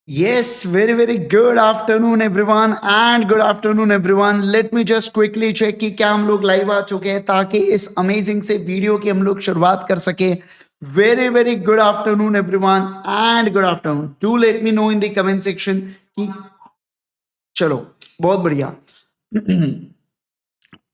Yes, very, very good afternoon, everyone, and good afternoon, everyone. Let me just quickly check कि क्या हम लोग live आ चुके हैं ताकि इस अमेजिंग से वीडियो की हम लोग शुरुआत कर सके. Very very good afternoon everyone and good afternoon. Do let me know in the comment section कि चलो बहुत बढ़िया.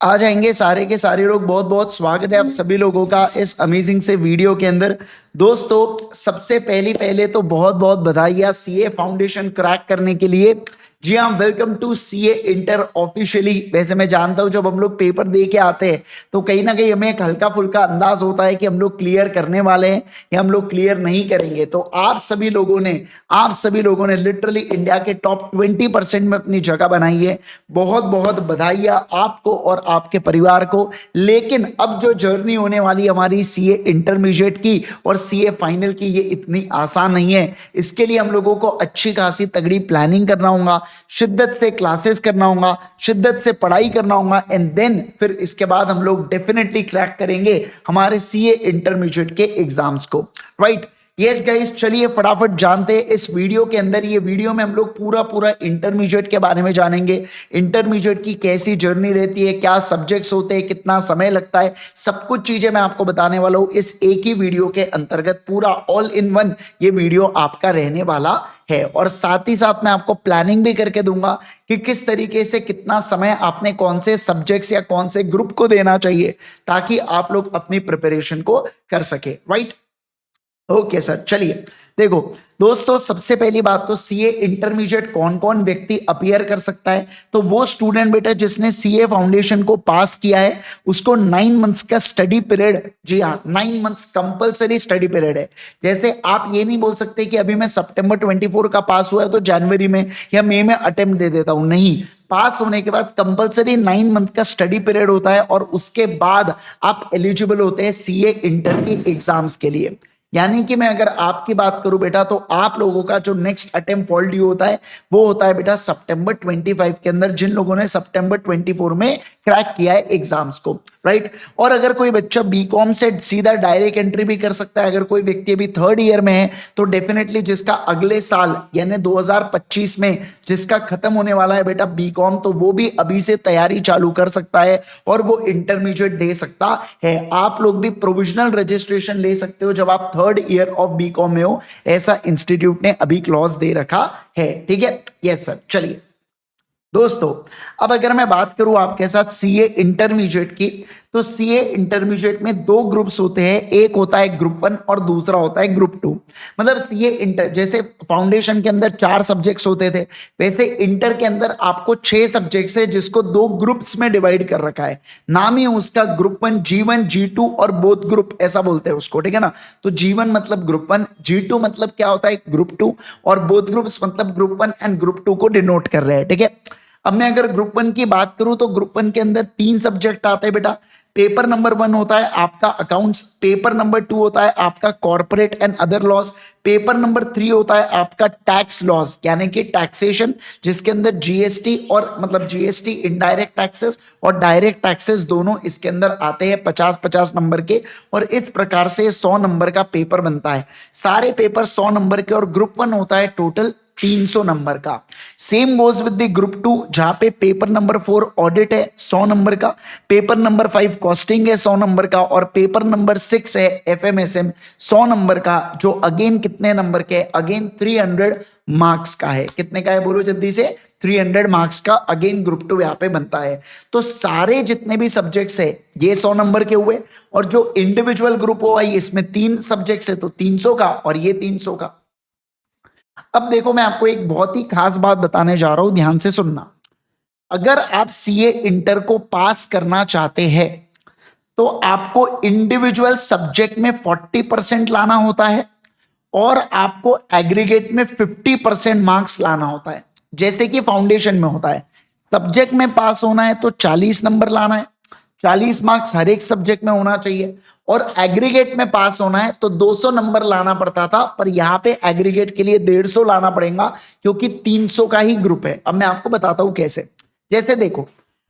आ जाएंगे सारे के सारे लोग. बहुत बहुत स्वागत है आप सभी लोगों का इस अमेजिंग से वीडियो के अंदर. दोस्तों सबसे पहले तो बहुत बहुत बधाई सीए फाउंडेशन क्रैक करने के लिए. जी हाँ, welcome to CA Inter officially. वैसे मैं जानता हूं जब हम लोग पेपर दे के आते हैं तो कहीं ना कहीं हमें एक हल्का फुल्का अंदाज होता है कि हम लोग क्लियर करने वाले हैं या हम लोग क्लियर नहीं करेंगे. तो आप सभी लोगों ने लिटरली इंडिया के टॉप 20% में अपनी जगह बनाई है. बहुत बहुत बधाइयां आपको और आपके परिवार को. लेकिन अब जो जर्नी होने वाली हमारी सीए इंटरमीडिएट की और सीए फाइनल की, ये इतनी आसान नहीं है. इसके लिए हम लोगों को अच्छी खासी तगड़ी प्लानिंग करना होगा, शिद्दत से क्लासेस करना होगा, शिद्दत से पढ़ाई करना होगा, एंड देन फिर इसके बाद हम लोग डेफिनेटली क्रैक करेंगे हमारे सीए इंटरमीडिएट के एग्जाम्स को. राइट. यस गाइस, चलिए फटाफट जानते हैं इस वीडियो के अंदर. ये वीडियो में हम लोग पूरा इंटरमीडिएट के बारे में जानेंगे. इंटरमीडिएट की कैसी जर्नी रहती है, क्या सब्जेक्ट्स होते हैं, कितना समय लगता है, सब कुछ चीजें मैं आपको बताने वाला हूं इस एक ही वीडियो के अंतर्गत. पूरा ऑल इन वन ये वीडियो आपका रहने वाला है. और साथ ही साथ मैं आपको प्लानिंग भी करके दूंगा कि किस तरीके से कितना समय आपने कौन से सब्जेक्ट्स या कौन से ग्रुप को देना चाहिए ताकि आप लोग अपनी प्रिपरेशन को कर सके. राइट. ओके सर, चलिए देखो दोस्तों, सबसे पहली बात तो सीए इंटरमीडिएट कौन कौन व्यक्ति अपीयर कर सकता है. तो वो स्टूडेंट बेटा जिसने सीए फाउंडेशन को पास किया है उसको 9 मंथ्स का स्टडी पीरियड, जी हाँ 9 मंथ्स कंपलसरी स्टडी पीरियड है. जैसे आप ये नहीं बोल सकते कि अभी मैं सितंबर 24 का पास हुआ है तो जनवरी में या मई में अटेम्प्ट दे देता हूं. नहीं, पास होने के बाद कंपलसरी 9 मंथ का स्टडी पीरियड होता है और उसके बाद आप एलिजिबल होते हैं सीए इंटर के एग्जाम्स के लिए. यानी कि मैं अगर आपकी बात करूं बेटा तो आप लोगों का जो नेक्स्ट अटेम्प्ट फॉल ड्यू होता है वो होता है बेटा सितंबर 25 के अंदर, जिन लोगों ने सितंबर 24 में क्रैक किया है एग्जाम्स को. राइट. और अगर कोई बच्चा बीकॉम से सीधा डायरेक्ट एंट्री भी कर सकता है. अगर कोई व्यक्ति अभी 3rd ईयर में है तो डेफिनेटली जिसका अगले साल यानी 2025 में जिसका खत्म होने वाला है बेटा बीकॉम, तो वो भी अभी से तैयारी चालू कर सकता है और वो इंटरमीडिएट दे सकता है. आप लोग भी प्रोविजनल रजिस्ट्रेशन ले सकते हो जब आप 3rd ईयर ऑफ बीकॉम में हो. ऐसा इंस्टीट्यूट ने अभी क्लॉज दे रखा है. ठीक है. Yes sir. चलिए दोस्तों, अब अगर मैं बात करूं आपके साथ सीए इंटरमीडिएट की, तो सीए इंटरमीडिएट में दो ग्रुप्स होते हैं. एक होता है ग्रुप 1 और दूसरा होता है ग्रुप 2. मतलब सीए इंटर जैसे फाउंडेशन के अंदर 4 सब्जेक्ट्स होते थे, वैसे इंटर के अंदर आपको 6 सब्जेक्ट्स है जिसको दो ग्रुप्स में डिवाइड कर रखा है. नाम ही उसका ग्रुप 1, G1, G2 और बोथ ग्रुप ऐसा बोलते हैं उसको. ठीक है ना. तो G1 मतलब ग्रुप 1, G2 मतलब क्या होता है ग्रुप 2, और बोथ ग्रुप्स मतलब ग्रुप 1 एंड ग्रुप 2 को डिनोट कर रहे हैं. ठीक है. अब मैं अगर ग्रुप 1 की बात करूं तो ग्रुप 1 के अंदर 3 सब्जेक्ट आते हैं बेटा. पेपर नंबर 1 होता है आपका अकाउंट्स, पेपर नंबर 2 होता है आपका corporate and other laws, paper number 3 होता है आपका टैक्स लॉस यानी कि टैक्सेशन, जिसके अंदर जीएसटी और मतलब जीएसटी इनडायरेक्ट टैक्सेस और डायरेक्ट टैक्सेस दोनों इसके अंदर आते हैं 50-50 नंबर के. और इस प्रकार से 100 नंबर का पेपर बनता है. सारे पेपर 100 नंबर के और ग्रुप 1 होता है टोटल 300 नंबर का. Same goes with the group 2 जहां पे पेपर नंबर 4 ऑडिट है 100 नंबर का, पेपर नंबर 5 कॉस्टिंग है 100 नंबर का, और पेपर नंबर 6 है एफएमएसएम 100 नंबर का, जो अगेन कितने नंबर के, अगेन 300 मार्क्स का है. कितने का है बोलो जल्दी से, 300 मार्क्स का अगेन ग्रुप 2 यहाँ पे बनता है. तो सारे जितने भी सब्जेक्ट्स है ये 100 नंबर के हुए, और जो इंडिविजुअल ग्रुप हुआ इसमें 3 सब्जेक्ट्स है तो 300 का और ये 300 का. अब देखो मैं आपको एक बहुत ही खास बात बताने जा रहा हूं, ध्यान से सुनना. अगर आप सीए इंटर को पास करना चाहते हैं तो आपको इंडिविजुअल सब्जेक्ट में 40% लाना होता है और आपको एग्रीगेट में 50% मार्क्स लाना होता है. जैसे कि फाउंडेशन में होता है, सब्जेक्ट में पास होना है तो 40 नंबर लाना है, 40 मार्क्स हर एक सब्जेक्ट में होना चाहिए, और एग्रीगेट में पास होना है तो 200 नंबर लाना पड़ता था, पर यहां पे एग्रीगेट के लिए 150 लाना पड़ेगा क्योंकि 300 का ही ग्रुप है. अब मैं आपको बताता हूं कैसे. जैसे देखो,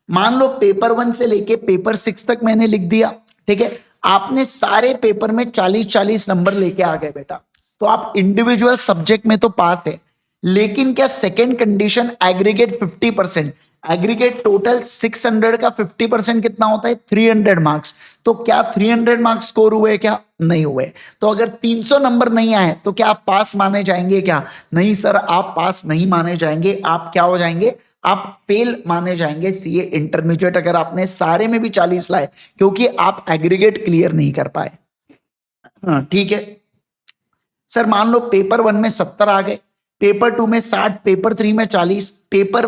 मान लो पेपर 1 से लेके पेपर 6 तक मैंने लिख दिया. ठीक है. आपने सारे पेपर में 40-40 नंबर लेके आ गए बेटा, तो आप इंडिविजुअल सब्जेक्ट में तो पास है, लेकिन क्या second condition aggregate 50%, aggregate total 600 का 50% कितना होता है 300 मार्क्स। तो क्या 300 मार्क्स स्कोर हुए, क्या नहीं हुए। तो अगर 300 नंबर नहीं आए तो क्या आप पास माने जाएंगे, क्या नहीं सर आप पास नहीं माने जाएंगे, आप क्या हो जाएंगे, आप फेल माने जाएंगे सीए इंटरमीडिएट, अगर आपने सारे में भी 40 लाए, क्योंकि आप एग्रीगेट क्लियर नहीं कर पाए। हाँ ठीक है सर, मान लो पेपर 1 में 70 आ गए, पेपर 2 में 60, पेपर 3 में 40, पेपर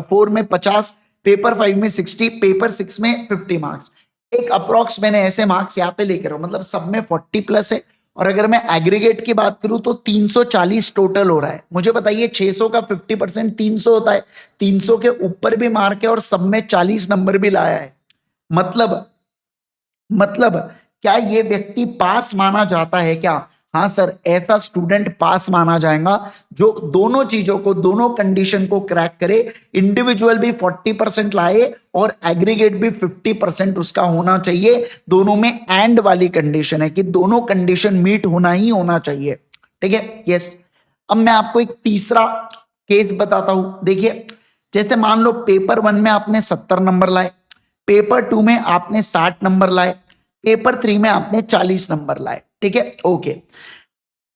4 में 50, पेपर 5 में 60, पेपर 6 में 50 मार्क्स। एक अप्रोक्स मैंने ऐसे मार्क्स यहाँ पे लेकर मतलब सब में 40 प्लस है। और अगर मैं एग्रीगेट की बात करूं तो 340 टोटल हो रहा है। मुझे बताइए 600 का 50% 300 होता है, 300 के ऊपर भी मार्क है और सब में 40 नंबर भी लाया है। मतलब मतलब क्या ये व्यक्ति पास माना जाता है क्या? हाँ सर, ऐसा स्टूडेंट पास माना जाएगा जो दोनों चीजों को, दोनों कंडीशन को क्रैक करे, इंडिविजुअल भी 40% लाए और एग्रीगेट भी 50% उसका होना चाहिए। दोनों में एंड वाली कंडीशन है कि दोनों कंडीशन मीट होना ही होना चाहिए। ठीक है, यस। अब मैं आपको एक तीसरा केस बताता हूं। देखिए, जैसे मान लो पेपर 1 में आपने 70 नंबर लाए, पेपर 2 में आपने 60 नंबर लाए, पेपर 3 में आपने 40 नंबर लाए। ठीक है, ओके।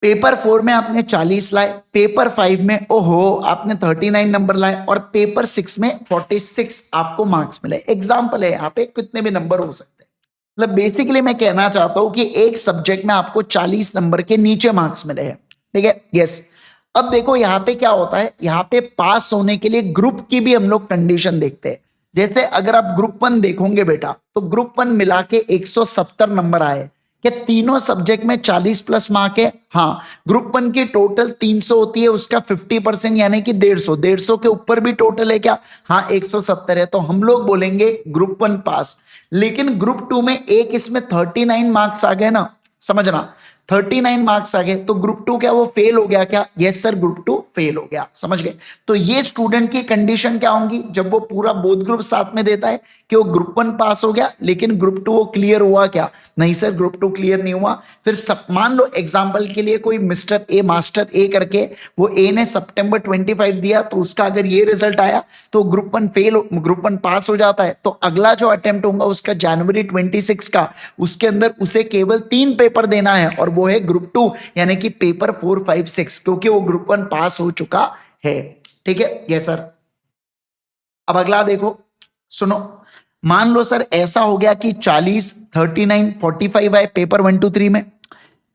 पेपर 4 में आपने 40 लाए, पेपर 5 में ओहो आपने 39 नंबर लाए और पेपर 6 में 46 आपको मार्क्स मिले। एग्जाम्पल है यहाँ पे, कितने भी नंबर हो सकते हैं। मतलब बेसिकली मैं कहना चाहता हूं कि एक सब्जेक्ट में आपको 40 नंबर के नीचे मार्क्स मिले हैं। ठीक है, यस। अब देखो यहाँ पे क्या होता है, यहाँ पे पास होने के लिए ग्रुप की भी हम लोग कंडीशन देखते हैं। जैसे अगर आप ग्रुप 1 देखोगे बेटा, तो ग्रुप 1 मिला के 170 नंबर आए। क्या तीनों सब्जेक्ट में 40 प्लस मार्क है? हाँ। ग्रुप 1 की टोटल 300 होती है, उसका 50% यानी कि 150, 150 के ऊपर भी टोटल है क्या? हाँ 170 है, तो हम लोग बोलेंगे ग्रुप 1 पास। लेकिन ग्रुप 2 में एक इसमें 39 मार्क्स आ गए ना, समझना 39 मार्क्स आ गए, तो ग्रुप 2 क्या वो फेल हो गया क्या? यस सर, ग्रुप 2 फेल हो गया। समझ गए? तो ये स्टूडेंट की कंडीशन क्या होंगी जब वो पूरा बोथ ग्रुप साथ में देता है कि वो ग्रुप 1 पास हो गया लेकिन ग्रुप 2 वो क्लियर हुआ क्या? नहीं सर, ग्रुप 2 क्लियर नहीं हुआ। फिर सब मान लो एग्जाम्पल के लिए कोई मिस्टर ए, मास्टर ए करके, वो ए ने सितंबर 25 दिया, तो उसका अगर ये रिजल्ट आया तो ग्रुप 1 फेल, ग्रुप 1 पास हो जाता है। तो अगला जो अटेम्प्ट होगा उसका जनवरी 26 का, उसके अंदर उसे केवल 3 पेपर देना है और वो है ग्रुप 2 यानी कि पेपर 4, 5, 6, क्योंकि वो ग्रुप 1 पास हो चुका है। ठीक है, यस सर। अब अगला देखो, सुनो। मान लो सर ऐसा हो गया कि 40, 39, 45 आए पेपर 1, 2, 3 में,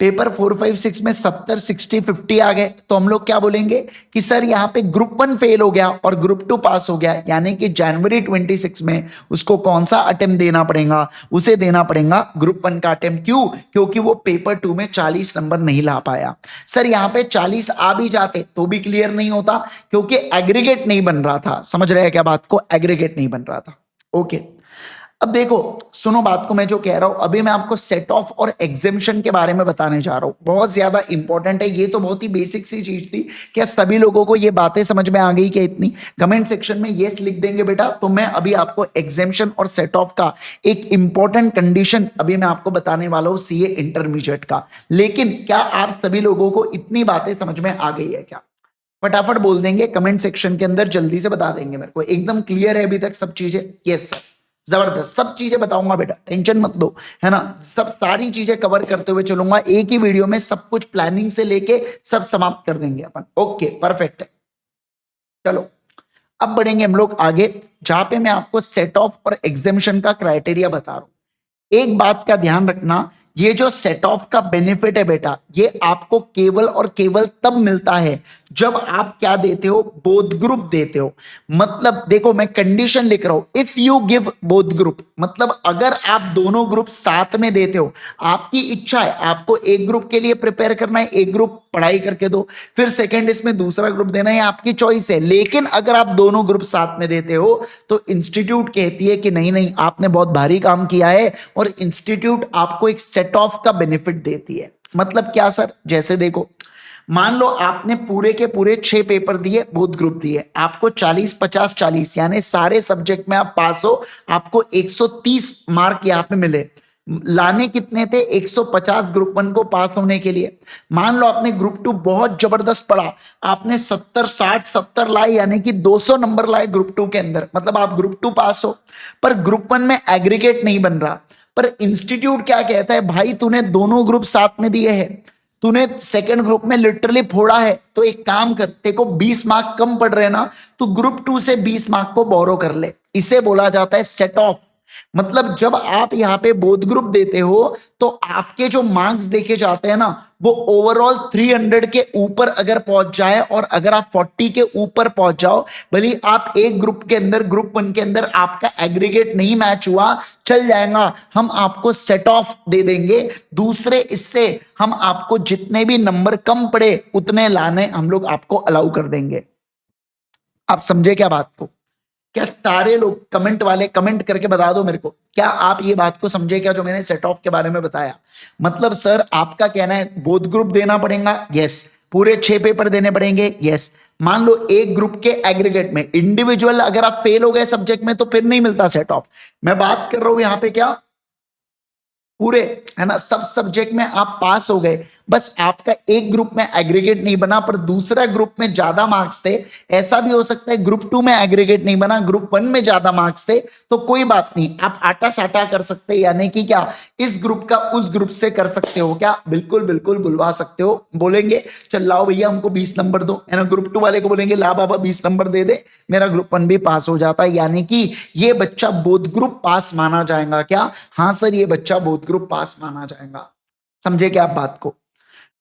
पेपर 4, 5, 6 में 70, 60, 50 आ गए, तो हम लोग क्या बोलेंगे कि सर यहाँ पे ग्रुप 1 फेल हो गया और ग्रुप 2 पास हो गया, यानी कि जनवरी 26 में उसको कौन सा अटेम्प्ट देना पड़ेगा? उसे देना पड़ेगा ग्रुप 1 का अटेम्प्ट। क्यों? क्योंकि वो पेपर 2 में 40 नंबर नहीं ला पाया। सर यहाँ पे 40 आ भी जाते तो भी क्लियर नहीं होता, क्योंकि एग्रीगेट नहीं बन रहा था। समझ रहे हैं क्या बात को? एग्रीगेट नहीं बन रहा था। ओके, अब देखो, सुनो बात को, मैं जो कह रहा हूं अभी मैं आपको सेट ऑफ और एग्जेम्पशन के बारे में बताने जा रहा हूं। बहुत ज्यादा इंपॉर्टेंट है ये, तो बहुत ही बेसिक सी चीज थी। क्या सभी लोगों को ये बातें समझ में आ गई क्या? इतनी कमेंट सेक्शन में यस लिख देंगे बेटा, तो मैं अभी आपको एग्जेम्पशन और सेट ऑफ का एक इंपॉर्टेंट कंडीशन अभी मैं आपको बताने वाला हूं सीए इंटरमीडिएट का। लेकिन क्या आप सभी लोगों को इतनी बातें समझ में आ गई है क्या? फटाफट बोल देंगे कमेंट सेक्शन के अंदर, जल्दी से बता देंगे मेरे को। एकदम क्लियर है अभी तक सब चीजें? यस सर, जबरदस्त, सब चीजें बताऊंगा बेटा, टेंशन मत लो, है ना। सब सारी चीजें कवर करते हुए चलूंगा एक ही वीडियो में, सब कुछ प्लानिंग से लेके सब समाप्त कर देंगे अपन। ओके, परफेक्ट है। चलो अब बढ़ेंगे हम लोग आगे, जहां पे मैं आपको सेट ऑफ और एग्जेम्पशन का क्राइटेरिया बता रहा हूं। एक बात का ध्यान रखना, ये जो सेट ऑफ का बेनिफिट है बेटा, ये आपको केवल और केवल तब मिलता है जब आप क्या देते हो? बोथ ग्रुप देते हो। मतलब देखो, मैं कंडीशन लिख रहा हूं, if you give both group, मतलब अगर आप दोनों ग्रुप साथ में देते हो, आपकी इच्छा है आपको एक ग्रुप के लिए प्रिपेयर करना है, एक ग्रुप पढ़ाई करके दो, फिर सेकंड इसमें दूसरा ग्रुप देना है, आपकी चॉइस है। लेकिन अगर आप दोनों ग्रुप साथ में देते हो तो इंस्टीट्यूट कहती है कि नहीं नहीं, आपने बहुत भारी काम किया है, और इंस्टीट्यूट आपको एक सेट ऑफ का बेनिफिट देती है। मतलब क्या सर? जैसे देखो, मान लो आपने पूरे के पूरे 6 पेपर दिए, बोथ ग्रुप दिए, आपको 40, 50, 40 यानी सारे सब्जेक्ट में आप पास हो, आपको 130 मार्क यहाँ पे मिले। लाने कितने थे? 150 ग्रुप वन को पास होने के लिए। मान लो आपने ग्रुप टू बहुत जबरदस्त पढ़ा, आपने 70 60 70 लाए, यानी कि 200 नंबर लाए ग्रुप टू के अंदर, मतलब आप ग्रुप टू पास हो। पर ग्रुप वन में एग्रीगेट नहीं बन रहा। पर इंस्टीट्यूट क्या कहता है, भाई तूने दोनों ग्रुप साथ में दिए हैं, तूने सेकंड ग्रुप में लिटरली फोड़ा है, तो एक काम कर, तेरे को 20 मार्क कम पड़ रहे ना, तो ग्रुप टू से 20 मार्क को बोरो कर ले। इसे बोला जाता है सेट ऑफ। मतलब जब आप यहाँ पे बोथ ग्रुप देते हो तो आपके जो मार्क्स देखे जाते हैं ना, वो ओवरऑल 300 के ऊपर अगर पहुंच जाए, और अगर आप 40 के ऊपर पहुंच जाओ, भले आप एक ग्रुप के अंदर, ग्रुप वन के अंदर आपका एग्रीगेट नहीं मैच हुआ, चल जाएगा, हम आपको सेट ऑफ दे देंगे। दूसरे इससे हम आपको जितने भी नंबर कम पड़े उतने लाने हम लोग आपको अलाउ कर देंगे। आप समझे क्या बात को? क्या सारे लोग कमेंट वाले कमेंट करके बता दो मेरे को, क्या आप ये बात को समझे क्या जो मैंने सेट ऑफ के बारे में बताया? मतलब सर आपका कहना है बोथ ग्रुप देना पड़ेगा, यस। पूरे 6 पेपर देने पड़ेंगे, यस। मान लो एक ग्रुप के एग्रीगेट में, इंडिविजुअल अगर आप फेल हो गए सब्जेक्ट में तो फिर नहीं मिलता सेट ऑफ। मैं बात कर रहा हूं यहां पे क्या पूरे, है ना, सब सब्जेक्ट में आप पास हो गए, बस आपका एक ग्रुप में एग्रीगेट नहीं बना पर दूसरा ग्रुप में ज्यादा मार्क्स थे। ऐसा भी हो सकता है ग्रुप टू में एग्रीगेट नहीं बना, ग्रुप वन में ज्यादा मार्क्स थे, तो कोई बात नहीं, आप आटा साटा कर सकते हैं, यानी कि क्या इस ग्रुप का उस ग्रुप से कर सकते हो क्या? बिल्कुल बिल्कुल बुलवा सकते हो। बोलेंगे चल लाओ भैया हमको 20 नंबर दो, है ना, ग्रुप टू वाले को बोलेंगे ला बाबा 20 नंबर दे दे, मेरा ग्रुप वन भी पास हो जाता है, यानी कि ये बच्चा बोथ ग्रुप पास माना जाएगा क्या? हाँ सर ये बच्चा बोथ ग्रुप पास माना जाएगा। समझे क्या आप बात को?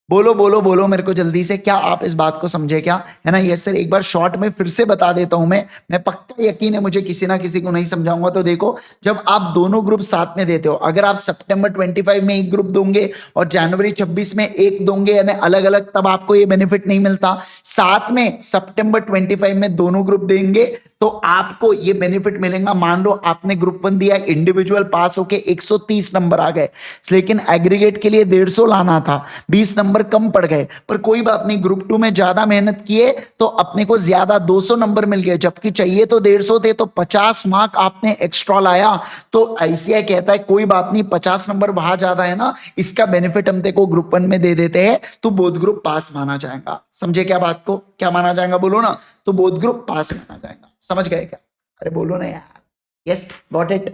बोलो बोलो बोलो मेरे को जल्दी से, क्या आप इस बात को समझे क्या? है ना, यस सर। एक बार शॉर्ट में फिर से बता देता हूं मैं पक्का यकीन है मुझे किसी ना किसी को नहीं समझाऊंगा। तो देखो, जब आप दोनों ग्रुप साथ में देते हो, अगर आप सितंबर 25 में एक ग्रुप दोगे और जनवरी 26 में एक दोगे, यानी अलग अलग, तब आपको ये बेनिफिट नहीं मिलता। साथ में सितंबर 25 में दोनों ग्रुप देंगे तो आपको ये बेनिफिट मिलेगा। मान लो आपने ग्रुप वन दिया, इंडिविजुअल पास होके 130 नंबर आ गए, लेकिन एग्रीगेट के लिए 150 लाना था, 20 नंबर कम पड़ गए, पर कोई बात नहीं, ग्रुप टू में ज्यादा मेहनत किए तो अपने को ज्यादा 200 नंबर मिल गए, जबकि चाहिए तो 150 थे, तो 50 मार्क आपने एक्स्ट्रा लाया। तो आईसीआई कहता है कोई बात नहीं, 50 नंबर वहां ज्यादा है ना, इसका बेनिफिट हम तेको ग्रुप वन में दे देते हैं, तो बोथ ग्रुप पास माना जाएगा। समझे क्या बात को? क्या माना जाएगा बोलो ना, तो बोथ ग्रुप पास माना जाएगा। समझ गए क्या? अरे बोलो ना यार। Yes got it.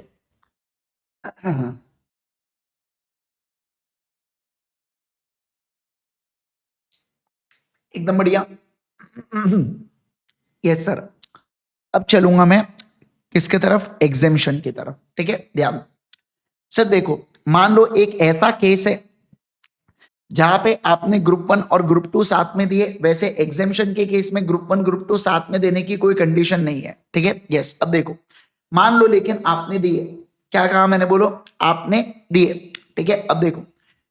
एकदम बढ़िया। Yes sir. अब चलूंगा मैं किसके तरफ? एग्जेम्पशन की तरफ। ठीक है, ध्यान सर। देखो, मान लो एक ऐसा केस है जहां पे आपने ग्रुप वन और ग्रुप टू साथ में दिए। वैसे एग्जेम्पशन के केस में ग्रुप वन ग्रुप टू साथ में देने की कोई कंडीशन नहीं है। ठीक है, यस। अब देखो, मान लो लेकिन आपने दिए, क्या कहा मैंने, बोलो, आपने दिए। ठीक है, अब देखो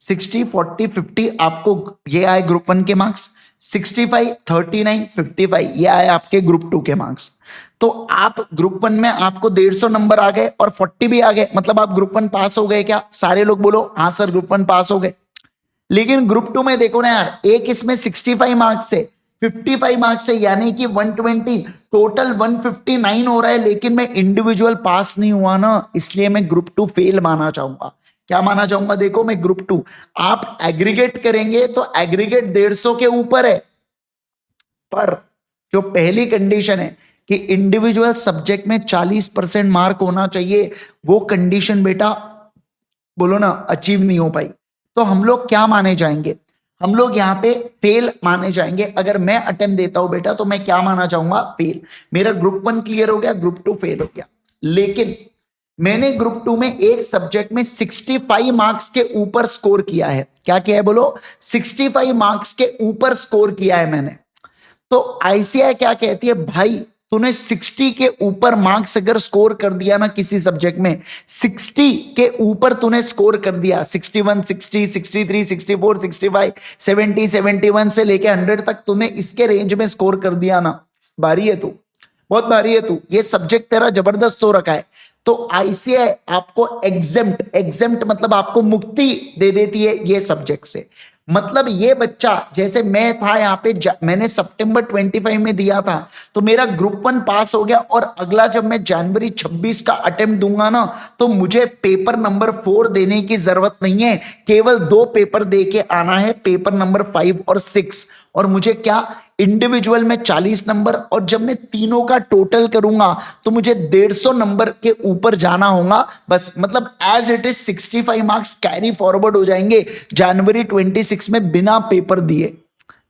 60 40 50 आपको ये आए ग्रुप वन के मार्क्स, 65 39 55 ये आए आपके ग्रुप टू के मार्क्स। तो आप ग्रुप वन में आपको 150 नंबर आ गए और 40 भी आ गए, मतलब आप ग्रुप वन पास हो गए क्या? सारे लोग बोलो हाँ सर ग्रुप वन पास हो गए। लेकिन ग्रुप टू में देखो ना यार, एक इसमें 65 मार्क्स से 55 मार्क्स से, यानी कि 120, टोटल 159 हो रहा है, लेकिन मैं इंडिविजुअल पास नहीं हुआ ना, इसलिए मैं ग्रुप टू फेल माना चाहूंगा। क्या माना चाहूंगा? देखो मैं ग्रुप टू, आप एग्रीगेट करेंगे तो एग्रीगेट 150 के ऊपर है, पर जो पहली कंडीशन है कि इंडिविजुअल सब्जेक्ट में 40% मार्क होना चाहिए, वो कंडीशन बेटा बोलो ना अचीव नहीं हो पाई। तो हम लोग क्या माने जाएंगे? हम लोग यहाँ पे फेल माने जाएंगे। अगर मैं अटेम्प्ट देता हूं बेटा तो मैं क्या माना चाहूंगा? फेल। मेरा ग्रुप वन क्लियर हो गया, ग्रुप टू फेल हो गया। लेकिन मैंने ग्रुप टू में एक सब्जेक्ट में 65 मार्क्स के ऊपर स्कोर किया है। क्या किया है बोलो? 65 मार्क्स के ऊपर स्कोर किया है मैंने। तो आईसीआई क्या कहती है, भाई तूने 60 के ऊपर मार्क्स अगर स्कोर कर दिया ना किसी सब्जेक्ट में, 60 के ऊपर तूने स्कोर कर दिया, 61 60 63 64 65 70 71 से लेके 100 तक तूने इसके रेंज में स्कोर कर दिया ना, भारी है तू, बहुत भारी है तू, ये सब्जेक्ट तेरा जबरदस्त हो रखा है। तो आईसीआई आपको एग्जेम्प्ट, एग्जेम्प्ट मतलब आपको मुक्ति दे देती है ये सब्जेक्ट से। मतलब ये बच्चा, जैसे मैं था यहाँ पे, मैंने सितंबर 25 में दिया था तो मेरा ग्रुप 1 पास हो गया, और अगला जब मैं जनवरी 26 का अटेम्प्ट दूंगा ना, तो मुझे पेपर नंबर 4 देने की जरूरत नहीं है, केवल 2 पेपर दे के आना है, पेपर नंबर 5 और 6। और मुझे क्या, इंडिविजुअल में 40 नंबर, और जब मैं तीनों का टोटल करूंगा तो मुझे 150 नंबर के ऊपर जाना होगा बस। मतलब as it is 65 marks carry forward हो जाएंगे जनवरी 26 में बिना पेपर दिए।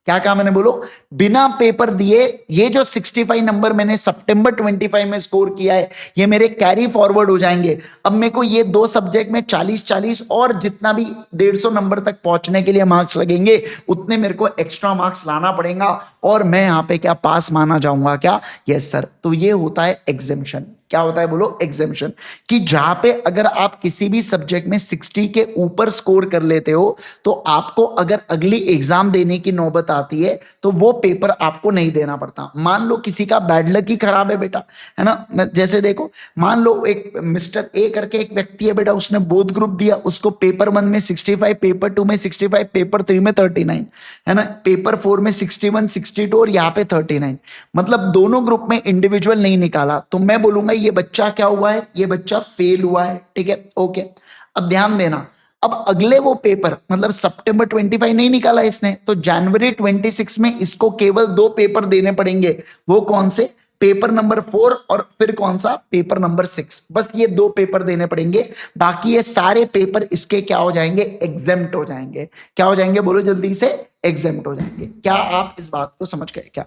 क्या कहा मैंने, बोलो, बिना पेपर दिए। ये जो 65 नंबर मैंने सितंबर 25 में स्कोर किया है, ये मेरे कैरी फॉरवर्ड हो जाएंगे। अब मेरे को ये 2 सब्जेक्ट में 40-40 और जितना भी 150 नंबर तक पहुंचने के लिए मार्क्स लगेंगे, उतने मेरे को एक्स्ट्रा मार्क्स लाना पड़ेगा, और मैं यहाँ पे क्या, पास माना जाऊंगा क्या? Yes sir. तो ये होता है एग्जेम्पशन। क्या होता है, बोलो, एग्जेम्पशन। कि जहां पे अगर आप किसी भी सब्जेक्ट में 60 के ऊपर स्कोर कर लेते हो, तो आपको अगर अगली एग्जाम देने की नौबत आती है तो वो पेपर आपको नहीं देना पड़ता। मान लो किसी का बैड लक ही खराब है बेटा, है ना। जैसे देखो, मान लो एक मिस्टर ए करके एक व्यक्ति है बेटा, उसने बोथ ग्रुप दिया, उसको पेपर 1 में 65, पेपर 2 में 65, पेपर 3 में 39, है ना, पेपर 4 में 61, 62 और यहाँ पे 39। मतलब दोनों ग्रुप में इंडिविजुअल नहीं निकाला, तो मैं बोलूंगा ये बच्चा क्या हुआ है, ये बच्चा फेल हुआ है। ठीक है, ओके। अब ध्यान देना, अब अगले वो पेपर, मतलब सितंबर 25 नहीं निकाला इसने, तो जनवरी 26 में इसको केवल 2 पेपर देने पड़ेंगे। वो कौन से, पेपर नंबर 4 और फिर कौन सा, पेपर नंबर 6। बस ये 2 पेपर देने पड़ेंगे, बाकी ये सारे पेपर इसके क्या हो जाएंगे, एग्जेम्प्ट हो जाएंगे। क्या हो जाएंगे, बोलो जल्दी से, एग्जेम्प्ट हो जाएंगे। क्या आप इस बात को समझ गए क्या?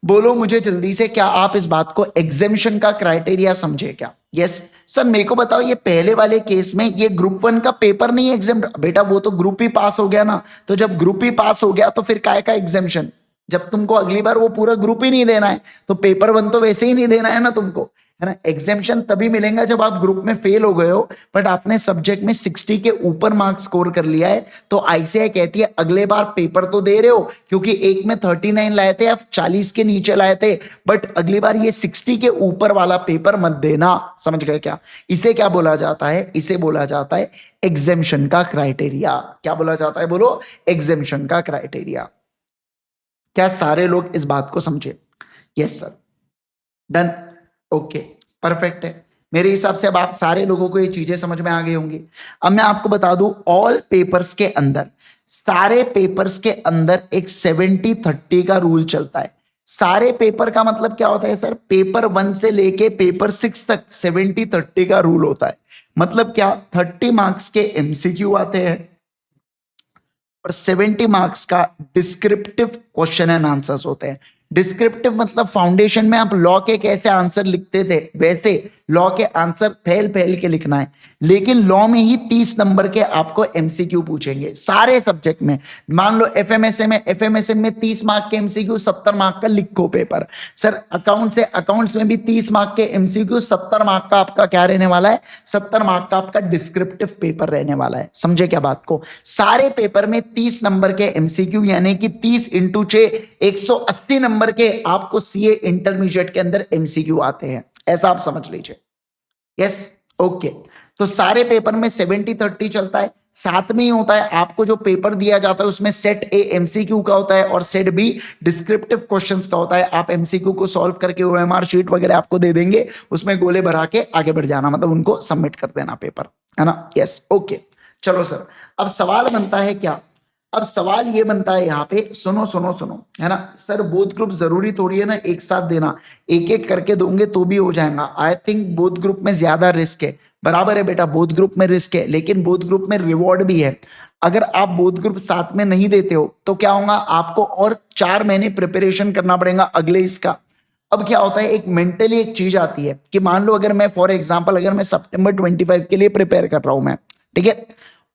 बोलो मुझे जल्दी से, क्या आप इस बात को, एग्जेम्पशन का क्राइटेरिया समझे क्या? Yes sir. मेरे को बताओ, ये पहले वाले केस में ये ग्रुप 1 का पेपर नहीं एग्जेम्प्ट बेटा, वो तो ग्रुप ही पास हो गया ना। तो जब ग्रुप ही पास हो गया तो फिर काय का एग्जेम्पशन? जब तुमको अगली बार वो पूरा ग्रुप ही नहीं देना है तो पेपर 1 तो वैसे ही नहीं देना है ना तुमको, है ना। एग्जेम्पशन तभी मिलेगा जब आप ग्रुप में फेल हो गए हो, बट आपने सब्जेक्ट में 60 के ऊपर मार्क्स स्कोर कर लिया है, तो आईसीएआई कहती है अगले बार पेपर तो दे रहे हो, क्योंकि एक में 39 लाए थे, आप 40 के नीचे लाए थे, बट अगली बार ये 60 के ऊपर वाला पेपर मत देना। समझ गए क्या? इसे क्या बोला जाता है, इसे बोला जाता है एग्जेम्पशन का क्राइटेरिया। क्या बोला जाता है, बोलो, एग्जेम्पशन का क्राइटेरिया। क्या सारे लोग इस बात को समझे? Yes sir, done, okay, perfect है। मेरे हिसाब से अब आप सारे लोगों को ये चीजें समझ में आ गई होंगी। अब मैं आपको बता दूं, ऑल पेपर्स के अंदर, सारे पेपर्स के अंदर एक 70-30 का रूल चलता है। सारे पेपर का मतलब क्या होता है सर, पेपर 1 से लेके पेपर 6 तक 70-30 का रूल होता है। मतलब क्या, 30 मार्क्स के एमसीक्यू आते हैं और 70 मार्क्स का डिस्क्रिप्टिव क्वेश्चन एंड आंसर्स होते हैं। डिस्क्रिप्टिव मतलब फाउंडेशन में आप लॉ के कैसे आंसर लिखते थे, वैसे लॉ के आंसर फैल फैल के लिखना है। लेकिन लॉ में ही 30 नंबर के आपको एमसीक्यू पूछेंगे सारे सब्जेक्ट में। मान लो एफएमएसए में 30 मार्क के एमसीक्यू, 70 मार्क का लिखो पेपर। सर अकाउंट्स में भी 30 मार्क के एमसीक्यू, 70 मार्क का आपका क्या रहने वाला है, 70 मार्क का आपका डिस्क्रिप्टिव पेपर रहने वाला है। समझे क्या बात को? सारे पेपर में 30 नंबर के एमसीक्यू, यानी कि 30 इंटू 6 180 नंबर के आपको सीए इंटरमीडिएट के अंदर एमसीक्यू आते हैं, ऐसा आप समझ लीजिए। Yes, okay. तो सारे पेपर में 70-30 चलता है। साथ में ही होता है आपको जो पेपर दिया जाता है उसमें सेट ए एमसीक्यू का होता है और सेट बी डिस्क्रिप्टिव क्वेश्चंस का होता है। आप एमसीक्यू को सॉल्व करके ओएमआर शीट वगैरह आपको दे देंगे, उसमें गोले भरा के आगे बढ़ जाना, मतलब उनको सबमिट कर देना पेपर, है ना। Yes, okay. चलो सर, अब सवाल बनता है क्या, अब सवाल ये बनता है यहाँ पे, सुनो सुनो सुनो, है ना सर, बोथ ग्रुप जरूरी थोड़ी है ना एक साथ देना, एक एक करके दोगे तो भी हो जाएगा। आई थिंक बोथ ग्रुप में ज्यादा रिस्क है। बराबर है बेटा, बोथ ग्रुप में रिस्क है, लेकिन बोथ ग्रुप में रिवॉर्ड भी है। अगर आप बोथ ग्रुप साथ में नहीं देते हो तो क्या होगा, आपको और 4 महीने प्रिपरेशन करना पड़ेगा अगले इसका। अब क्या होता है, एक मेंटली एक चीज आती है कि मान लो अगर मैं फॉर एग्जाम्पल अगर मैं सितंबर 25 के लिए प्रिपेयर कर रहा हूं मैं, ठीक है,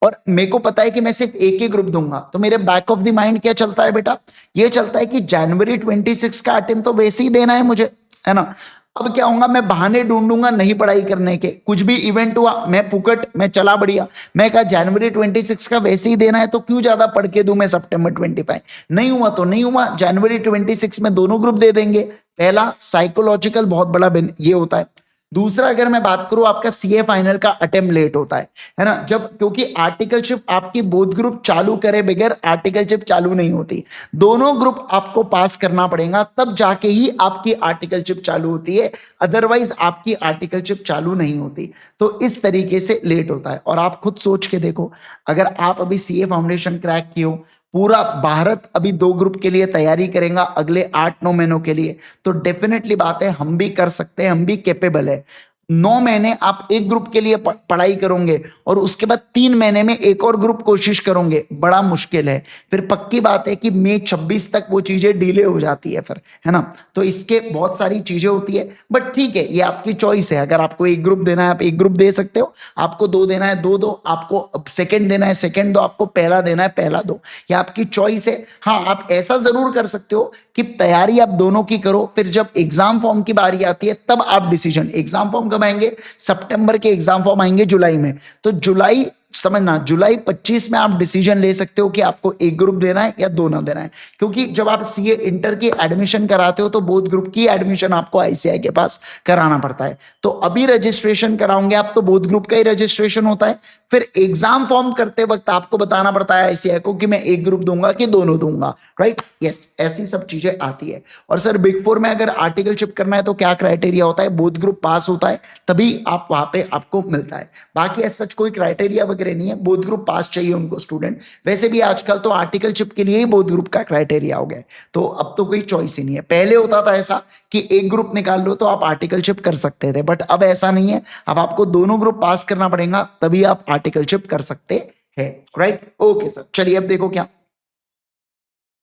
और मेरे को पता है कि मैं सिर्फ एक ही ग्रुप दूंगा, तो मेरे बैक ऑफ द माइंड क्या चलता है बेटा, ये चलता है कि जनवरी 26 का अटेम्प्ट तो वैसे ही देना है मुझे, है ना। अब क्या होगा, मैं बहाने ढूंढूंगा नहीं पढ़ाई करने के, कुछ भी इवेंट हुआ मैं फुकट मैं चला बढ़िया, मैं कहा जनवरी 26 का वैसे ही देना है तो क्यों ज्यादा पढ़ के दूं मैं सितंबर 25। नहीं हुआ तो नहीं हुआ, जनवरी 26 में दोनों ग्रुप दे देंगे। पहला साइकोलॉजिकल बहुत बड़ा ये होता है। दूसरा अगर मैं बात करूं, आपका सीए फाइनल का अटेम्प्ट लेट होता है ना, जब क्योंकि आर्टिकलशिप आपकी बोथ ग्रुप चालू करे बगैर आर्टिकलशिप चालू नहीं होती, दोनों ग्रुप आपको पास करना पड़ेगा तब जाके ही आपकी आर्टिकलशिप चालू होती है, अदरवाइज आपकी आर्टिकलशिप चालू नहीं होती। तो इस तरीके से लेट होता है। और आप खुद सोच के देखो, अगर आप अभी सीए फाउंडेशन क्रैक किए हो, पूरा भारत अभी 2 ग्रुप के लिए तैयारी करेगा अगले 8-9 महीनों के लिए, तो डेफिनेटली बात है हम भी कर सकते हैं, हम भी कैपेबल है। 9 महीने आप एक ग्रुप के लिए पढ़ाई करोगे और उसके बाद 3 महीने में एक और ग्रुप कोशिश करोगे, बड़ा मुश्किल है। फिर पक्की बात है कि मई 26 तक वो चीजें डिले हो जाती है फिर, है ना। तो इसके बहुत सारी चीजें होती है, बट ठीक है, ये आपकी चॉइस है। अगर आपको एक ग्रुप देना है आप एक ग्रुप दे सकते हो, आपको 2 देना है 2 दो, आपको सेकंड देना है सेकंड दो, आपको पहला देना है पहला दो, ये आपकी चॉइस है। हाँ, आप ऐसा जरूर कर सकते हो कि तैयारी आप दोनों की करो, फिर जब एग्जाम फॉर्म की बारी आती है तब आप डिसीजन, एग्जाम फॉर्म कब आएंगे, सितंबर के एग्जाम फॉर्म आएंगे जुलाई में, तो जुलाई समझना, जुलाई 25 में आप डिसीजन ले सकते हो कि आपको एक ग्रुप देना है या 2 ना देना है। क्योंकि जब आप सीए इंटर की एडमिशन कराते हो तो बोथ ग्रुप की एडमिशन आपको आईसीआई के पास कराना पड़ता है। तो अभी रजिस्ट्रेशन कराओगे आप तो बोथ ग्रुप का ही रजिस्ट्रेशन होता है, फिर एग्जाम फॉर्म करते वक्त आपको बताना पड़ता है आईसीआई को कि मैं एक ग्रुप दूंगा कि दोनों दूंगा, राइट। यस, ऐसी सब चीजें आती है। और सर बिग 4 में अगर आर्टिकलशिप करना है तो क्या क्राइटेरिया होता है, बोथ ग्रुप पास होता है तभी आप वहां पे आपको मिलता है, बाकी ऐसा कोई क्राइटेरिया वगैरह नहीं है, बोथ ग्रुप पास चाहिए उनको स्टूडेंट। वैसे भी आजकल तो आर्टिकलशिप के लिए ही बोथ ग्रुप का क्राइटेरिया हो गया है, तो अब तो कोई चॉइस ही नहीं है। पहले होता था ऐसा कि एक ग्रुप निकाल लो तो आप आर्टिकलशिप कर सकते थे, बट अब ऐसा नहीं है, अब आपको दोनों ग्रुप पास करना पड़ेगा तभी आप आर्टिकलशिप कर सकते हैं, राइट। ओके सर, चलिए अब देखो क्या,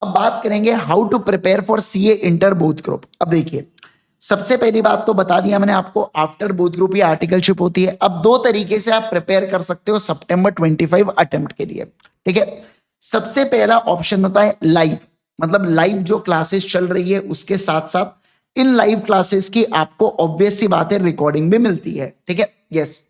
अब बात करेंगे how to prepare for CA Inter both group. अब देखिए, सबसे पहली बात तो बता दिया मैंने आपको, आफ्टर बोथ ग्रुप ये आर्टिकलशिप होती है। अब 2 तरीके से आप प्रिपेयर कर सकते हो सितंबर 25 अटेम्प्ट के लिए, ठीक है। सबसे पहला ऑप्शन होता है लाइव, मतलब लाइव जो क्लासेस चल रही है उसके साथ साथ इन लाइव क्लासेस की आपको ऑब्वियस सी बात है रिकॉर्डिंग भी मिलती है, ठीक है। यस,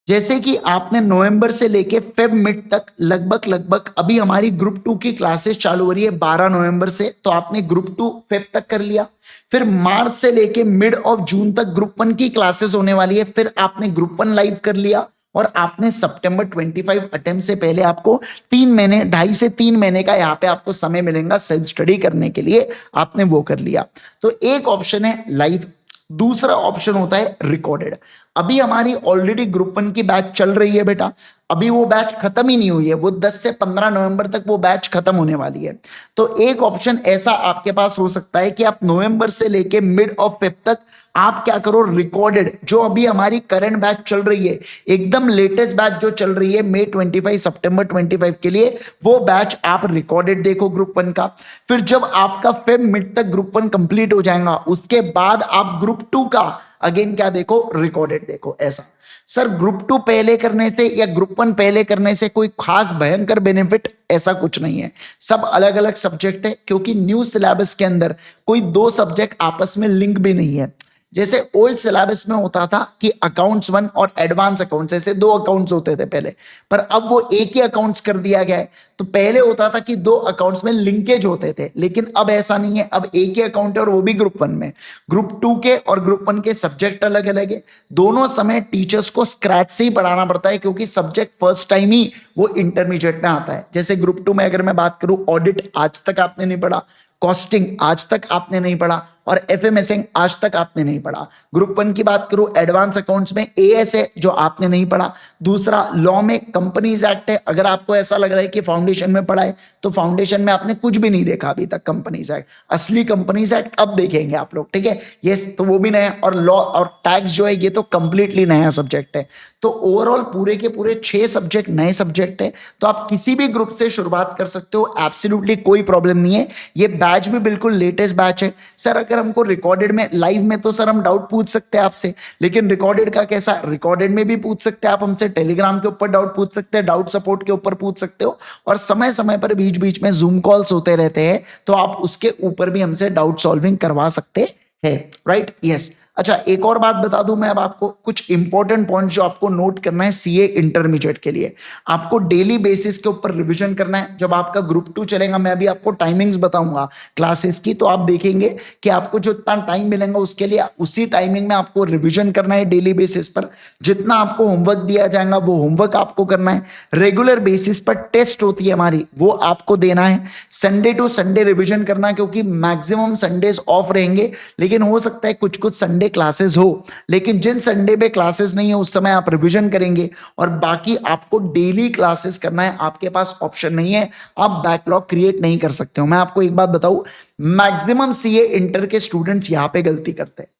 जैसे कि आपने नवंबर से लेके फेब मिड तक लगभग लगभग, अभी हमारी ग्रुप 2 की क्लासेस चालू हो रही है 12 नवंबर से, तो आपने ग्रुप 2 फेब तक कर लिया। फिर मार्च से लेके मिड ऑफ जून तक ग्रुप 1 की क्लासेस होने वाली है, फिर आपने ग्रुप 1 लाइव कर लिया। और आपने सितंबर 25 अटेम्प्ट से पहले आपको 3 महीने, 2.5 से 3 महीने का यहाँ पे आपको समय मिलेगा सेल्फ स्टडी करने के लिए, आपने वो कर लिया। तो एक ऑप्शन है लाइव, दूसरा ऑप्शन होता है रिकॉर्डेड। अभी हमारी ऑलरेडी ग्रुप 1 की बैच चल रही है बेटा, अभी वो बैच खत्म ही नहीं हुई है, वो 10 से 15 नवंबर तक वो बैच खत्म होने वाली है। तो एक ऑप्शन ऐसा आपके पास हो सकता है कि आप नवंबर से लेके मिड ऑफ फेब तक आप क्या करो, रिकॉर्डेड जो अभी हमारी करंट बैच चल रही है, एकदम लेटेस्ट बैच जो चल रही है मई 25 सितंबर 25 के लिए, वो बैच आप रिकॉर्डेड देखो ग्रुप 1 का। फिर जब आपका फेब मिड तक ग्रुप 1 कंप्लीट हो जाएगा उसके बाद आप ग्रुप 2 का अगेन क्या देखो, रिकॉर्डेड देखो। ऐसा सर ग्रुप 2 पहले करने से या ग्रुप 1 पहले करने से कोई खास भयंकर बेनिफिट ऐसा कुछ नहीं है, सब अलग अलग सब्जेक्ट है, क्योंकि न्यू सिलेबस के अंदर कोई 2 सब्जेक्ट आपस में लिंक भी नहीं है। जैसे ओल्ड सिलेबस में होता था कि अकाउंट्स 1 और एडवांस अकाउंट्स, ऐसे 2 अकाउंट्स होते थे पहले, पर अब वो एक ही अकाउंट्स कर दिया गया है। तो पहले होता था कि 2 अकाउंट्स में लिंकेज होते थे, लेकिन अब ऐसा नहीं है, अब एक ही अकाउंट है और वो भी ग्रुप 1 में। ग्रुप 2 के और ग्रुप 1 के सब्जेक्ट अलग अलग है, दोनों समय टीचर्स को स्क्रैच से ही पढ़ाना पड़ता है, क्योंकि सब्जेक्ट फर्स्ट टाइम ही वो इंटरमीडिएट में आता है। जैसे ग्रुप 2 में अगर मैं बात करूं, ऑडिट आज तक आपने नहीं पढ़ा, कॉस्टिंग आज तक आपने नहीं पढ़ा, और एफएमएसिंग आज तक आपने नहीं पढ़ा। ग्रुप 1 की बात करूं, एडवांस अकाउंट्स में एएस है जो आपने नहीं पढ़ा। दूसरा, लॉ में कंपनीज एक्ट है, अगर आपको ऐसा लग रहा है कि फाउंडेशन में पढ़ा है तो फाउंडेशन में आपने कुछ भी नहीं देखा अभी तक कंपनीज एक्ट, असली कंपनीज एक्ट अब देखेंगे आप लोग, ठीक है। ये तो वो भी नया, और लॉ और टैक्स जो है ये तो कंप्लीटली नया सब्जेक्ट है। तो ओवरऑल पूरे के पूरे 6 सब्जेक्ट नए सब्जेक्ट है, तो आप किसी भी ग्रुप से शुरुआत कर सकते हो, एब्सोल्युटली कोई प्रॉब्लम नहीं है। ये बैच भी बिल्कुल लेटेस्ट बैच है। सर अगर हमको रिकॉर्डेड में, लाइव में तो सर हम डाउट पूछ सकते हैं आपसे, लेकिन रिकॉर्डेड का कैसा, रिकॉर्डेड में भी पूछ सकते हैं आप हमसे, टेलीग्राम के ऊपर डाउट पूछ सकते हैं, डाउट सपोर्ट के ऊपर पूछ सकते हो, और समय समय पर बीच बीच में जूम कॉल्स होते रहते हैं, तो आप उसके ऊपर भी हमसे डाउट सॉल्विंग करवा सकते हैं, राइट। यस, अच्छा, एक और बात बता दूं मैं अब आपको, कुछ इंपॉर्टेंट पॉइंट जो आपको नोट करना है सीए इंटरमीडिएट के लिए। आपको डेली बेसिस के ऊपर रिवीजन करना है। जब आपका ग्रुप 2 चलेगा, मैं अभी आपको टाइमिंग्स बताऊंगा क्लासेस की, तो आप देखेंगे कि आपको जो इतना टाइम मिलेगा उसके लिए उसी टाइमिंग में आपको रिवीजन करना है डेली बेसिस पर। जितना आपको होमवर्क दिया जाएगा वो होमवर्क आपको करना है। रेगुलर बेसिस पर टेस्ट होती है हमारी, वो आपको देना है। संडे टू संडे रिवीजन करना, क्योंकि मैक्सिमम संडेज ऑफ रहेंगे, लेकिन हो सकता है कुछ कुछ संडे क्लासेस हो, लेकिन जिन संडे पे क्लासेस नहीं है उस समय आप रिवीजन करेंगे। और बाकी आपको डेली क्लासेस करना है, आपके पास ऑप्शन नहीं है, आप बैकलॉग क्रिएट नहीं कर सकते हो। मैं आपको एक बात बताऊं, मैक्सिमम सीए इंटर के स्टूडेंट्स यहां पे गलती करते हैं,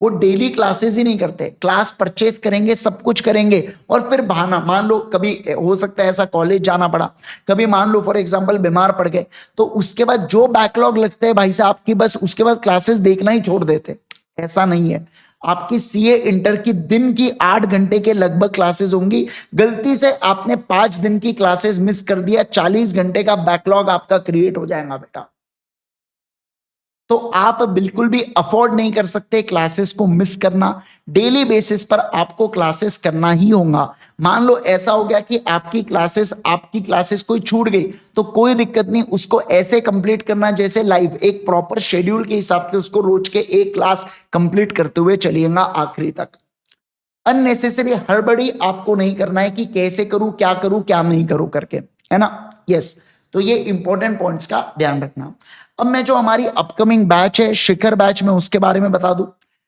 वो डेली क्लासेस ही नहीं करते, क्लास परचेज करेंगे, सब कुछ करेंगे, और फिर बहाना, मान लो कभी हो सकता है ऐसा कॉलेज जाना पड़ा, कभी मान लो फॉर एग्जांपल बीमार पड़ गए, तो उसके बाद जो बैकलॉग लगते हैं भाई साहब की, बस उसके बाद क्लासेस देखना ही छोड़ देते। ऐसा नहीं है। आपकी सीए इंटर की दिन की 8 घंटे के लगभग क्लासेस होंगी, गलती से आपने 5 दिन की क्लासेस मिस कर दिया, 40 घंटे का बैकलॉग आपका क्रिएट हो जाएगा बेटा। तो आप बिल्कुल भी अफोर्ड नहीं कर सकते क्लासेस को मिस करना। डेली बेसिस पर आपको क्लासेस करना ही होगा। मान लो ऐसा हो गया कि आपकी क्लासेस कोई छूट गई, तो कोई दिक्कत नहीं, उसको ऐसे कंप्लीट करना जैसे लाइव, एक प्रॉपर शेड्यूल के हिसाब से उसको रोज के एक क्लास कंप्लीट करते हुए चलिएगा आखिरी तक। अननेसेसरी हड़बड़ी आपको नहीं करना है कि कैसे करूं क्या नहीं करूं करके, है ना। यस, तो ये इंपॉर्टेंट पॉइंट्स का ध्यान रखना। अब मैं जो हमारी अपकमिंग बैच है शिखर बैच में, उसके बारे में बता दूं।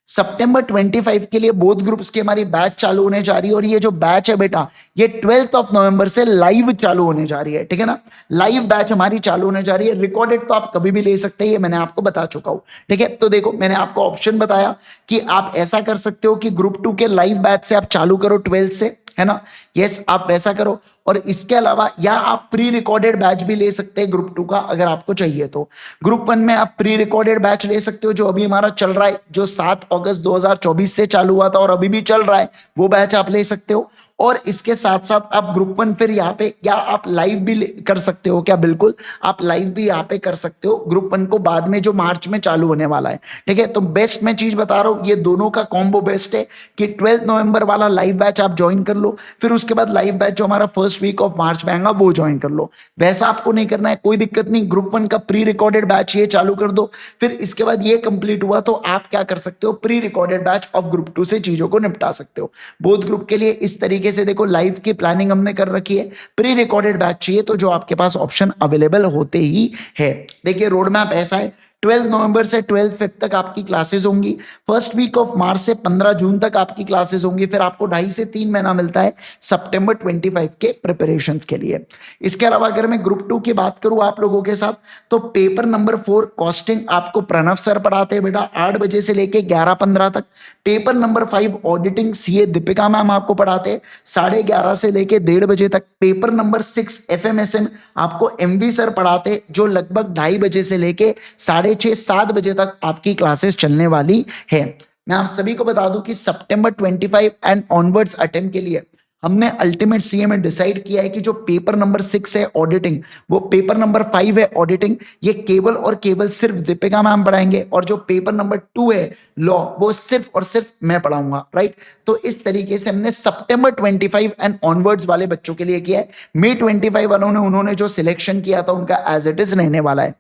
सितंबर 25 के लिए बोथ ग्रुप्स की हमारी बैच चालू होने जा रही है, और ये जो बैच है बेटा, ये 12 नवंबर से लाइव चालू होने जा रही है, ठीक है ना। लाइव बैच हमारी चालू होने जा रही है। रिकॉर्डेड तो आप कभी भी ले सकते हैं, ये मैंने आपको बता चुका हूं, ठीक है। तो देखो, मैंने आपको ऑप्शन बताया कि आप ऐसा कर सकते हो कि ग्रुप 2 के लाइव बैच से आप चालू करो 12 से, है ना। यस, आप वैसा करो। और इसके अलावा या आप प्री रिकॉर्डेड बैच भी ले सकते हैं ग्रुप 2 का, अगर आपको चाहिए तो। ग्रुप 1 में आप प्री रिकॉर्डेड बैच ले सकते हो, जो अभी हमारा चल रहा है, जो 7 अगस्त 2024 से चालू हुआ था और अभी भी चल रहा है, वो बैच आप ले सकते हो। और इसके साथ साथ आप ग्रुप 1 फिर यहाँ पे, या आप लाइव भी कर सकते हो क्या, बिल्कुल आप लाइव भी यहाँ पे कर सकते हो ग्रुप 1 को, बाद में जो मार्च में चालू होने वाला है, ठीक है। तो बेस्ट मैं चीज बता रहा हूँ, ये दोनों का कॉम्बो बेस्ट है कि 12 नवंबर वाला लाइव बैच आप ज्वाइन कर लो, फिर उसके बाद लाइव बैच जो हमारा फर्स्ट वीक ऑफ मार्च में आएगा वो ज्वाइन कर लो। वैसा आपको नहीं करना है, कोई दिक्कत नहीं, ग्रुप 1 का प्री रिकॉर्डेड बैच ये चालू कर दो, फिर इसके बाद ये कंप्लीट हुआ तो आप क्या कर सकते हो, pre recorded batch of group 2 से चीजों को निपटा सकते हो। बोथ ग्रुप के लिए इस तरीके से देखो, लाइव की प्लानिंग हमने कर रखी है, प्री रिकॉर्डेड बैच चाहिए तो जो आपके पास ऑप्शन अवेलेबल होते ही है। देखिए, रोड मैप ऐसा है, 12 नवंबर से 12 फेब तक आपकी क्लासेस होंगी, फर्स्ट वीक ऑफ मार्च से 15 जून तक आपकी क्लासेस होंगी, फिर आपको 2.5 से 3 महीना मिलता है सितंबर 25 के प्रिपरेशन के लिए। इसके अलावा अगर मैं ग्रुप 2 की बात करूं आप लोगों के साथ, तो पेपर नंबर 4 कॉस्टिंग आपको प्रणव सर पढ़ाते हैं बेटा, 8 बजे से लेके 11:15 तक। Paper number 5 auditing CA Deepika ma'am आपको पढ़ाते हैं 11:30 से लेके 1:30 बजे तक। पेपर नंबर 6 एफएमएसएम आपको एमवी सर पढ़ाते, जो लगभग 2:30 बजे से लेके 6:30-7 बजे तक आपकी क्लासेस चलने वाली है। मैं आप सभी को बता दूं कि सितंबर 25 एंड ऑनवर्ड्स अटेम्प्ट के लिए हमने अल्टीमेट सीए में डिसाइड किया है कि जो पेपर नंबर 6 है ऑडिटिंग, वो पेपर नंबर 5 है ऑडिटिंग, ये केवल और केवल सिर्फ दीपिका मैम पढ़ाएंगे, और जो पेपर नंबर 2 है लॉ, वो सिर्फ और सिर्फ मैं पढ़ाऊंगा, राइट। तो इस तरीके से हमने सितंबर 25 एंड ऑनवर्ड्स वाले बच्चों के लिए किया है। मई 25 वालों ने, उन्होंने जो सिलेक्शन किया था उनका एज इट इज रहने वाला है।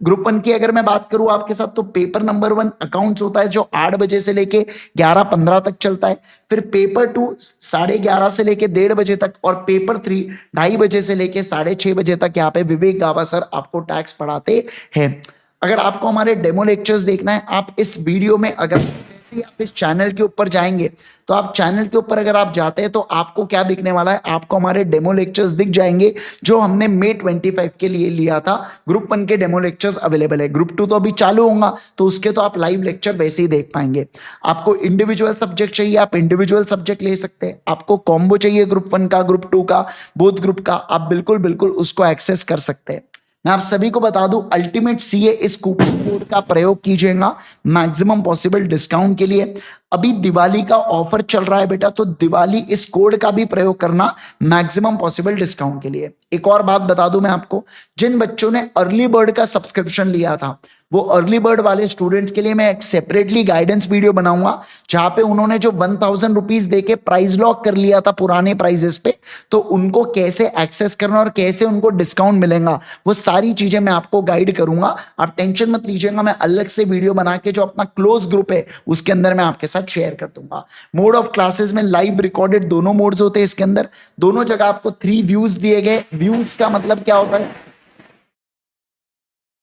ग्रुप 1 की अगर मैं बात करूं आपके साथ, तो पेपर नंबर 1 अकाउंट्स होता है, जो 8 बजे से लेके 11:15 तक चलता है। फिर पेपर 2 11:30 से लेके 1:30 बजे तक, और पेपर 3 2:30 बजे से लेके 6:30 बजे तक यहाँ पे विवेक गावा सर आपको टैक्स पढ़ाते हैं। अगर आपको हमारे डेमो लेक्चर्स देखना है, आप इस वीडियो में अगर आप इस चैनल के ऊपर जाएंगे, तो आप चैनल के ऊपर अगर आप जाते हैं तो आपको क्या दिखने वाला है, आपको हमारे डेमो लेक्चर्स दिख जाएंगे, जो हमने मई 25 के लिए लिया था। ग्रुप 1 के डेमो लेक्चर्स अवेलेबल है, ग्रुप 2 तो अभी चालू होगा, तो उसके तो आप लाइव लेक्चर वैसे ही देख पाएंगे। आपको इंडिविजुअल सब्जेक्ट चाहिए, आप इंडिविजुअल सब्जेक्ट ले सकते हैं। आपको कॉम्बो चाहिए ग्रुप 1 का, ग्रुप 2 का, बोथ ग्रुप का, आप बिल्कुल बिल्कुल उसको एक्सेस कर सकते हैं। मैं आप सभी को बता दूं, अल्टीमेट सीए इस कूपन कोड का प्रयोग कीजिएगा मैक्सिमम पॉसिबल डिस्काउंट के लिए। अभी दिवाली का ऑफर चल रहा है बेटा, तो दिवाली इस कोड का भी प्रयोग करना मैक्सिमम पॉसिबल डिस्काउंट के लिए। एक और बात बता दूं मैं आपको, जिन बच्चों ने अर्ली बर्ड का सब्सक्रिप्शन लिया था, वो अर्ली बर्ड वाले स्टूडेंट्स के लिए मैं एक सेपरेटली गाइडेंस वीडियो बनाऊंगा, जहां पे उन्होंने जो 1000 रुपीज देके प्राइस लॉक कर लिया था पुराने प्राइजेस पे, तो उनको कैसे एक्सेस करना और कैसे उनको डिस्काउंट मिलेगा, वो सारी चीजें मैं आपको गाइड करूंगा। आप टेंशन मत लीजिएगा, मैं अलग से वीडियो बना के जो अपना क्लोज ग्रुप है उसके अंदर मैं आपके साथ शेयर कर दूंगा। मोड ऑफ क्लासेस में लाइव रिकॉर्डेड दोनों मोड्स होते हैं इसके अंदर। दोनों जगह आपको 3 व्यूज दिए गए। व्यूज का मतलब क्या होता है,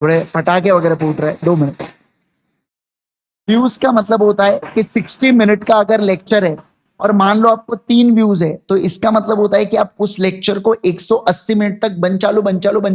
थोड़े पटाखे वगैरह फूट रहे, 2 मिनट। व्यूज का मतलब होता है कि 60 मिनट का अगर लेक्चर है और मान लो आपको 3 व्यूज है, तो इसका मतलब होता है कि आप उस लेक्चर को 180 मिनट तक बन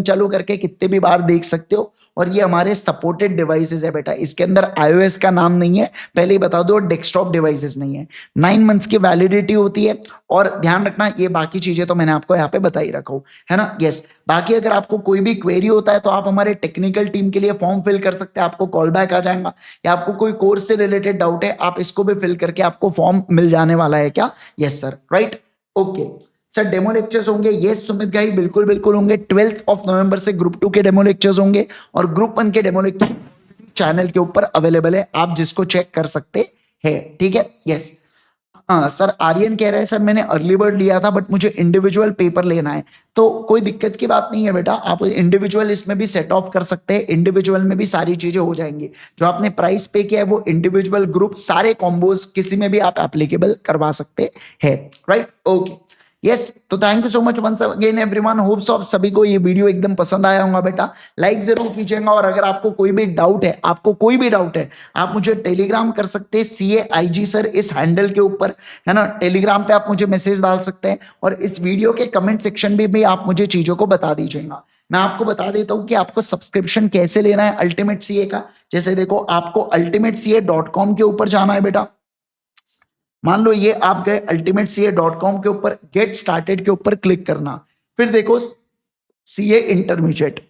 चालू करके कितने भी बार देख सकते हो। और ये हमारे सपोर्टेड डिवाइसेस है बेटा, इसके अंदर iOS का नाम नहीं है, पहले ही बता दो, डेस्कटॉप डिवाइसेस नहीं है। 9 मंथ्स की वैलिडिटी होती है। और ध्यान रखना, ये बाकी चीजें तो मैंने आपको यहाँ पे बता ही रखा हूं, है ना। यस, बाकी अगर आपको कोई भी क्वेरी होता है तो आप हमारे टेक्निकल टीम के लिए फॉर्म फिल कर सकते हैं, आपको कॉल बैक आ जाएगा। या आपको कोई कोर्स से रिलेटेड डाउट है, आप इसको भी फिल करके आपको फॉर्म मिल जाने वाला है क्या। Yes sir, right, okay sir. Demo lectures होंगे, यस सुमित भाई, बिल्कुल बिल्कुल होंगे। 12 नवंबर से ग्रुप 2 के डेमो लेक्चर्स होंगे और ग्रुप 1 के डेमो लेक्चर चैनल के ऊपर अवेलेबल है, आप जिसको चेक कर सकते हैं, ठीक है। यस, हाँ सर, आर्यन कह रहे हैं सर मैंने अर्ली बर्ड लिया था बट मुझे इंडिविजुअल पेपर लेना है। तो कोई दिक्कत की बात नहीं है बेटा, आप इंडिविजुअल इसमें भी सेट ऑफ कर सकते हैं। इंडिविजुअल में भी सारी चीजें हो जाएंगी। जो आपने प्राइस पे किया है वो इंडिविजुअल, ग्रुप, सारे कॉम्बोज किसी में भी आप एप्लीकेबल करवा सकते हैं, राइट, ओके। यस, तो thank you so much once again everyone. Hopes of सभी को ये वीडियो एकदम पसंद आया होगा बेटा। लाइक जरूर कीजिएगा। और अगर आपको कोई भी डाउट है, आप मुझे टेलीग्राम कर सकते हैं, CAIG सर इस हैंडल के ऊपर, है ना। टेलीग्राम पे आप मुझे मैसेज डाल सकते हैं और इस वीडियो के कमेंट सेक्शन में भी आप मुझे चीजों को बता दीजिएगा। मैं आपको बता देता हूं कि आपको सब्सक्रिप्शन कैसे लेना है अल्टीमेट सीए का। जैसे देखो, आपको ultimatec.com के ऊपर जाना है बेटा। मान लो ये आप गए ultimatec.com के ऊपर, गेट स्टार्टेड के ऊपर क्लिक करना। फिर देखो सीए इंटरमीडिएट,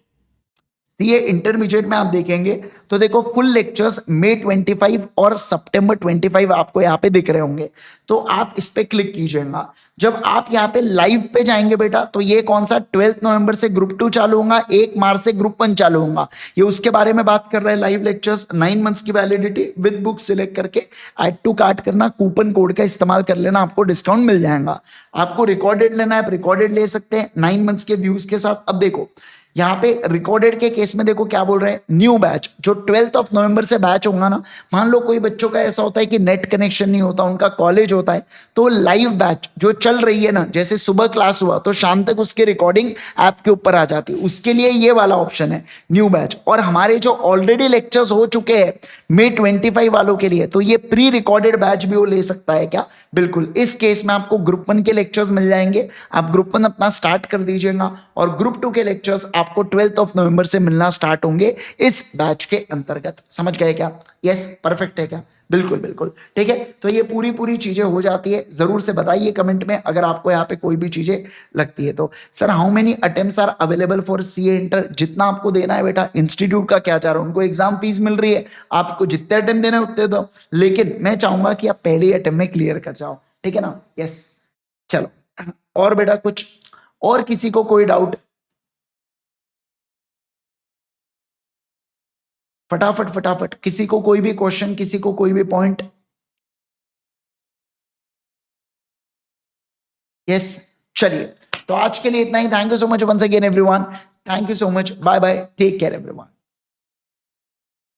इंटरमीडिएट में आप देखेंगे तो देखो फुल लेक्चर्स मई 25 और सितंबर 25 आपको यहाँ पे दिख रहे होंगे। तो आप इस पे क्लिक कीजिएगा। जब आप यहाँ पे लाइव पे जाएंगे बेटा, तो ये कौन सा 12 नवंबर से ग्रुप 2 चालू होगा, 1 मार्च से ग्रुप 1 चालू होगा। ये उसके बारे में बात कर रहे हैं। लाइव लेक्चर्स, 9 मंथ्स की वैलिडिटी, विद बुक सिलेक्ट करके ऐड टू कार्ट करना, कूपन कोड का इस्तेमाल कर लेना, आपको डिस्काउंट मिल जाएगा। आपको रिकॉर्डेड लेना है, आप रिकॉर्डेड ले सकते हैं 9 मंथ्स के व्यूज के साथ। अब देखो यहाँ पे रिकॉर्डेड के केस में देखो क्या बोल रहे हैं, न्यू बैच जो 12 नवंबर से बैच होगा ना। मान लो कोई बच्चों का ऐसा होता है कि नेट कनेक्शन नहीं होता, उनका कॉलेज होता है, तो लाइव बैच जो चल रही है ना, जैसे सुबह क्लास हुआ तो शाम तक उसकी रिकॉर्डिंग ऐप के ऊपर आ जाती है, उसके लिए ये वाला ऑप्शन है न्यू बैच। और हमारे जो ऑलरेडी लेक्चर्स हो चुके हैं मई 25 वालों के लिए, तो ये प्री रिकॉर्डेड बैच भी वो ले सकता है क्या, बिल्कुल। इस केस में आपको ग्रुप 1 के लेक्चर्स मिल जाएंगे, आप ग्रुप 1 अपना स्टार्ट कर दीजिएगा और ग्रुप 2 के लेक्चर्स आपको 12 नवंबर से मिलना स्टार्ट होंगे इस बैच के अंतर्गत। समझ गए क्या। यस, परफेक्ट है क्या, बिल्कुल बिल्कुल ठीक है। तो ये पूरी पूरी चीजें हो जाती है। जरूर से बताइए कमेंट में अगर आपको यहाँ पे कोई भी चीजें लगती है तो। Sir how many attempts are available for CA inter, जितना आपको देना है बेटा। इंस्टीट्यूट का क्या चाह रहा है, उनको एग्जाम फीस मिल रही है, आपको जितने अटेम्प्ट देना है उतने दो, लेकिन मैं चाहूंगा कि आप पहले अटेम्प्ट में क्लियर कर जाओ, ठीक है ना। यस, चलो और बेटा कुछ और किसी को कोई डाउट, फटाफट फटाफट, किसी को कोई भी क्वेश्चन, किसी को कोई भी पॉइंट। यस, चलिए तो आज के लिए इतना ही। Thank you so much once again everyone, thank you so much, bye bye, take care everyone.